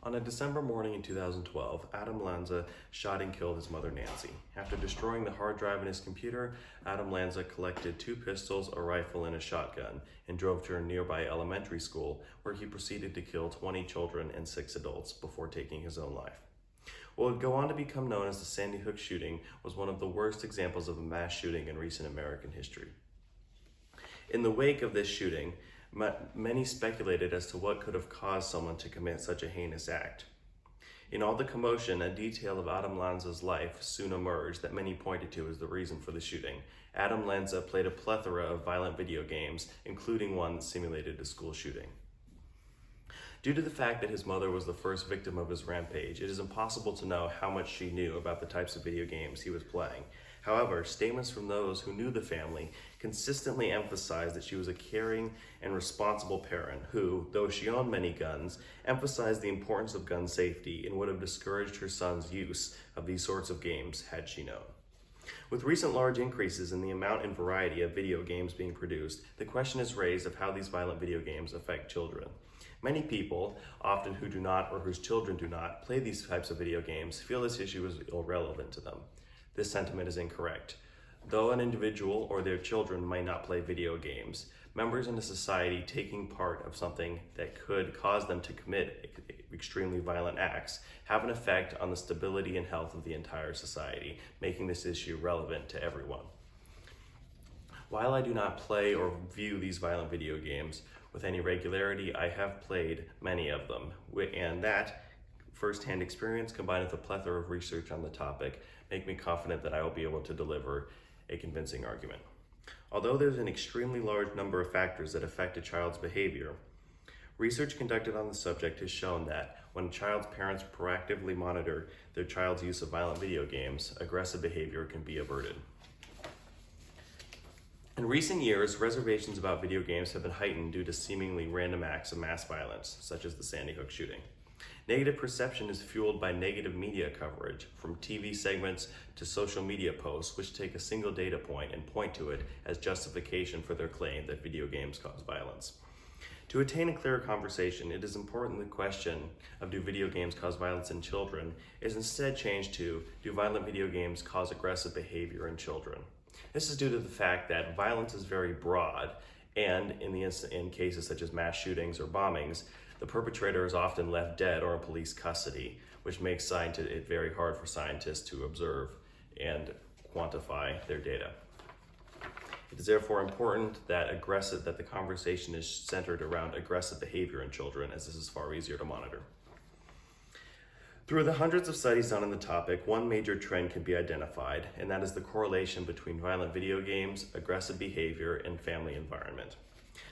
On a December morning in 2012, Adam Lanza shot and killed his mother Nancy. After destroying the hard drive in his computer, Adam Lanza collected 2 pistols, a rifle, and a shotgun and drove to a nearby elementary school where he proceeded to kill 20 children and 6 adults before taking his own life. What would go on to become known as the Sandy Hook shooting was one of the worst examples of a mass shooting in recent American history. In the wake of this shooting, many speculated as to what could have caused someone to commit such a heinous act. In all the commotion, a detail of Adam Lanza's life soon emerged that many pointed to as the reason for the shooting. Adam Lanza played a plethora of violent video games, including one that simulated a school shooting. Due to the fact that his mother was the first victim of his rampage, it is impossible to know how much she knew about the types of video games he was playing. However, statements from those who knew the family consistently emphasized that she was a caring and responsible parent who, though she owned many guns, emphasized the importance of gun safety and would have discouraged her son's use of these sorts of games had she known. With recent large increases in the amount and variety of video games being produced, the question is raised of how these violent video games affect children. Many people, often who do not or whose children do not play these types of video games, feel this issue is irrelevant to them. This sentiment is incorrect. Though an individual or their children might not play video games, members in a society taking part of something that could cause them to commit extremely violent acts have an effect on the stability and health of the entire society, making this issue relevant to everyone. While I do not play or view these violent video games with any regularity, I have played many of them, and that first-hand experience combined with a plethora of research on the topic make me confident that I will be able to deliver a convincing argument. Although there's an extremely large number of factors that affect a child's behavior, research conducted on the subject has shown that when a child's parents proactively monitor their child's use of violent video games, aggressive behavior can be averted. In recent years, reservations about video games have been heightened due to seemingly random acts of mass violence, such as the Sandy Hook shooting. Negative perception is fueled by negative media coverage, from TV segments to social media posts, which take a single data point and point to it as justification for their claim that video games cause violence. To attain a clearer conversation, it is important the question of do video games cause violence in children is instead changed to do violent video games cause aggressive behavior in children. This is due to the fact that violence is very broad, and in cases such as mass shootings or bombings, the perpetrator is often left dead or in police custody, which makes it very hard for scientists to observe and quantify their data. It is therefore important that the conversation is centered around aggressive behavior in children, as this is far easier to monitor. Through the hundreds of studies done on the topic, one major trend can be identified, and that is the correlation between violent video games, aggressive behavior, and family environment.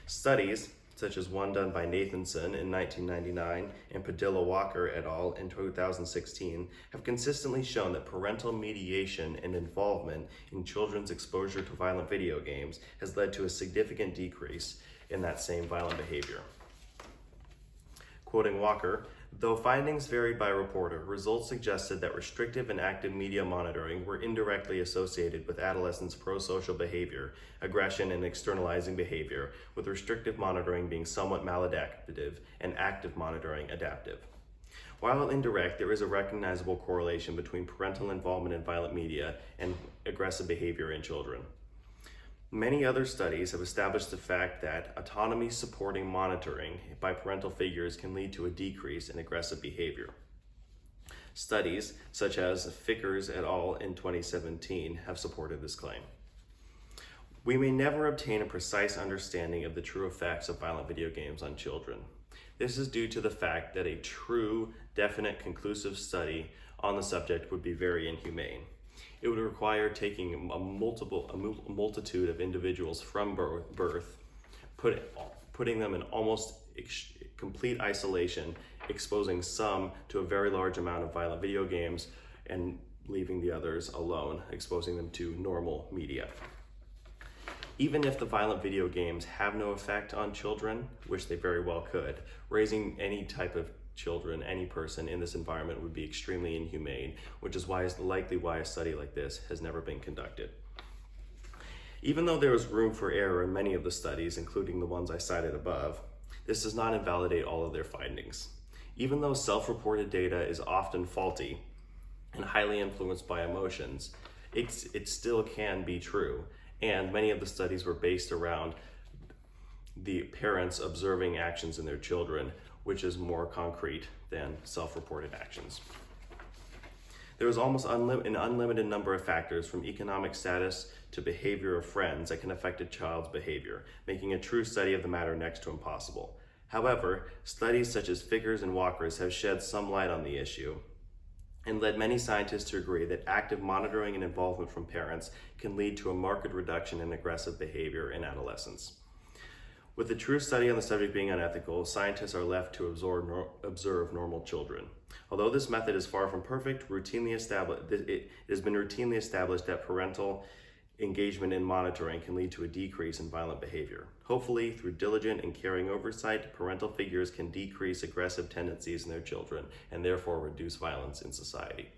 Studies, such as one done by Nathanson in 1999 and Padilla-Walker et al. In 2016, have consistently shown that parental mediation and involvement in children's exposure to violent video games has led to a significant decrease in that same violent behavior. Quoting Walker, "Though findings varied by reporter, results suggested that restrictive and active media monitoring were indirectly associated with adolescents' pro-social behavior, aggression, and externalizing behavior, with restrictive monitoring being somewhat maladaptive and active monitoring adaptive. While indirect, there is a recognizable correlation between parental involvement in violent media and aggressive behavior in children. Many other studies have established the fact that autonomy supporting monitoring by parental figures can lead to a decrease in aggressive behavior. Studies, such as Fickers et al. In 2017, have supported this claim. We may never obtain a precise understanding of the true effects of violent video games on children. This is due to the fact that a true, definite, conclusive study on the subject would be very inhumane. It would require taking a multitude of individuals from birth, putting them in almost complete isolation, exposing some to a very large amount of violent video games, and leaving the others alone, exposing them to normal media. Even if the violent video games have no effect on children, which they very well could, raising any type of children, any person in this environment would be extremely inhumane, which is likely why a study like this has never been conducted. Even though there is room for error in many of the studies, including the ones I cited above, this does not invalidate all of their findings. Even though self-reported data is often faulty and highly influenced by emotions, it still can be true. And many of the studies were based around the parents observing actions in their children, which is more concrete than self-reported actions. There is almost an unlimited number of factors, from economic status to behavior of friends, that can affect a child's behavior, making a true study of the matter next to impossible. However, studies such as Figures and Walkers have shed some light on the issue and led many scientists to agree that active monitoring and involvement from parents can lead to a marked reduction in aggressive behavior in adolescents. With the true study on the subject being unethical, scientists are left to observe normal children. Although this method is far from perfect, it has been routinely established that parental engagement in monitoring can lead to a decrease in violent behavior. Hopefully, through diligent and caring oversight, parental figures can decrease aggressive tendencies in their children and therefore reduce violence in society.